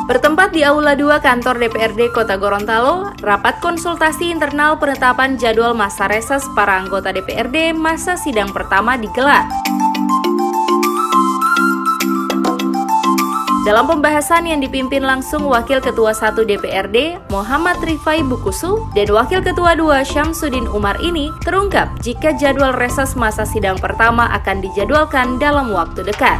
Bertempat di Aula 2 Kantor DPRD Kota Gorontalo, rapat konsultasi internal penetapan jadwal masa reses para anggota DPRD masa sidang pertama digelar. Dalam pembahasan yang dipimpin langsung Wakil Ketua 1 DPRD, Muhammad Rifai Bukusu, dan Wakil Ketua 2 Syamsuddin Umar ini terungkap jika jadwal reses masa sidang pertama akan dijadwalkan dalam waktu dekat.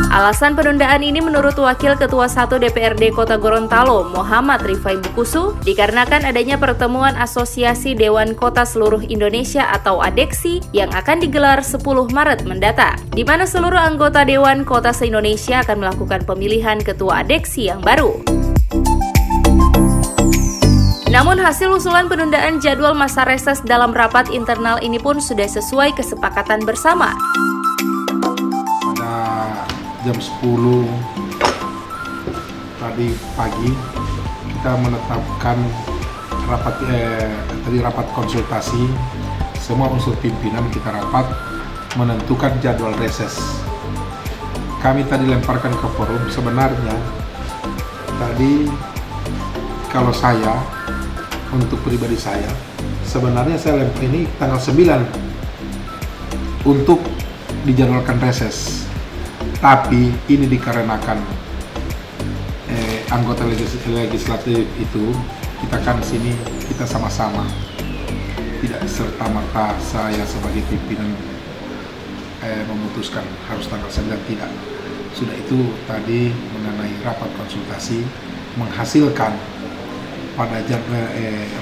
Alasan penundaan ini menurut Wakil Ketua 1 DPRD Kota Gorontalo, Muhammad Rifai Bukusu, dikarenakan adanya pertemuan Asosiasi Dewan Kota Seluruh Indonesia atau ADEKSI yang akan digelar 10 Maret mendatang, di mana seluruh anggota Dewan Kota se-Indonesia akan melakukan pemilihan Ketua ADEKSI yang baru. Namun hasil usulan penundaan jadwal masa reses dalam rapat internal ini pun sudah sesuai kesepakatan bersama. Jam 10 tadi pagi kita menetapkan rapat konsultasi, semua unsur pimpinan kita rapat menentukan jadwal reses. Kami tadi lemparkan ke forum, sebenarnya tadi kalau saya untuk pribadi saya sebenarnya saya lempar ini tanggal 9 untuk dijadwalkan reses. Tapi ini dikarenakan anggota legislatif itu kita kan sini kita sama-sama, tidak serta-merta saya sebagai pimpinan memutuskan harus tanggal 9, tidak. Sudah itu tadi mengenai rapat konsultasi menghasilkan pada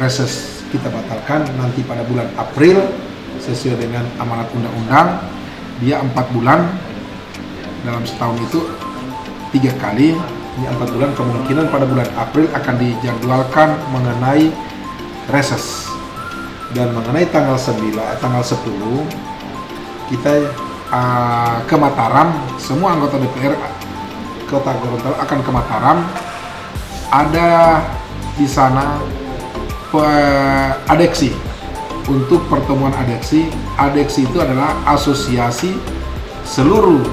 reses kita batalkan nanti pada bulan April sesuai dengan amanat undang-undang, dia 4 bulan. Dalam setahun itu 3 kali, ini 4 bulan, kemungkinan pada bulan April akan dijadwalkan mengenai reses. Dan mengenai tanggal 10 kita ke Mataram, semua anggota DPR Kota Gorontalo akan ke Mataram. Ada di sana ADEKSI, untuk pertemuan ADEKSI. ADEKSI itu adalah asosiasi seluruh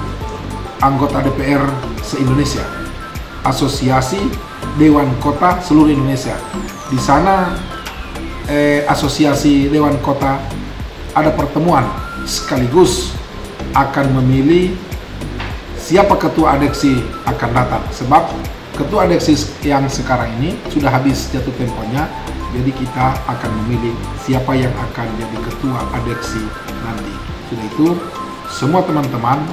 anggota DPR se-Indonesia, Asosiasi Dewan Kota Seluruh Indonesia. Di sana Asosiasi Dewan Kota ada pertemuan sekaligus akan memilih siapa ketua ADEKSI akan datang. Sebab ketua ADEKSI yang sekarang ini sudah habis jatuh temponya, jadi kita akan memilih siapa yang akan jadi ketua ADEKSI nanti. Sudah itu semua teman-teman,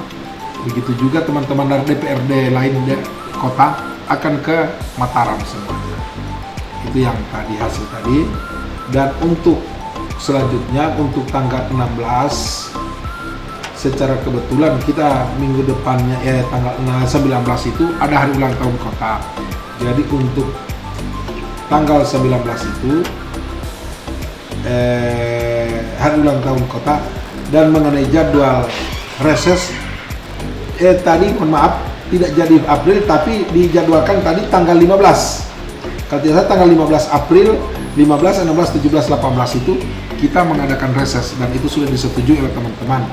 begitu juga teman-teman dari DPRD lain kota akan ke Mataram semuanya. Itu yang tadi hasil tadi. Dan untuk selanjutnya untuk tanggal 16 secara kebetulan kita minggu depannya tanggal 19 itu ada hari ulang tahun kota. Jadi untuk tanggal 19 itu hari ulang tahun kota, dan mengenai jadwal reses tadi mohon maaf tidak jadi April tapi dijadwalkan tadi tanggal 15. Kalau tidak salah tanggal 15 April, 15, 16, 17, 18 itu kita mengadakan reses, dan itu sudah disetujui oleh teman-teman.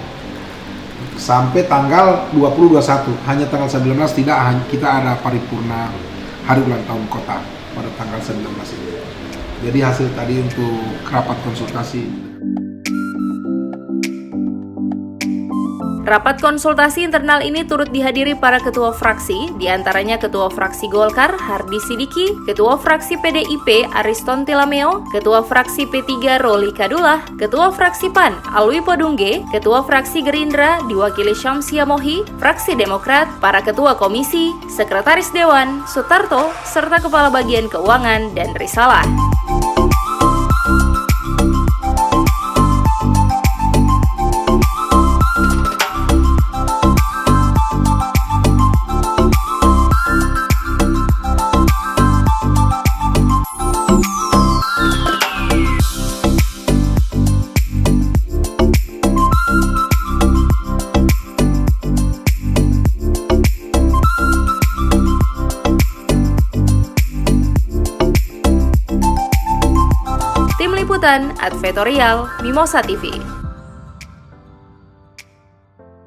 Sampai tanggal 20-21, hanya tanggal 19 tidak, kita ada paripurna hari ulang tahun kota pada tanggal 19 itu. Jadi hasil tadi untuk rapat konsultasi. Rapat konsultasi internal ini turut dihadiri para ketua fraksi, diantaranya Ketua Fraksi Golkar, Hardi Sidiki, Ketua Fraksi PDIP, Ariston Tilameo, Ketua Fraksi P3, Roli Kadulah, Ketua Fraksi PAN, Alwi Podungge, Ketua Fraksi Gerindra, diwakili Syamsia Mohi, Fraksi Demokrat, para Ketua Komisi, Sekretaris Dewan, Sutarto, serta Kepala Bagian Keuangan dan Risalah. Liputan Advertorial Mimosa TV.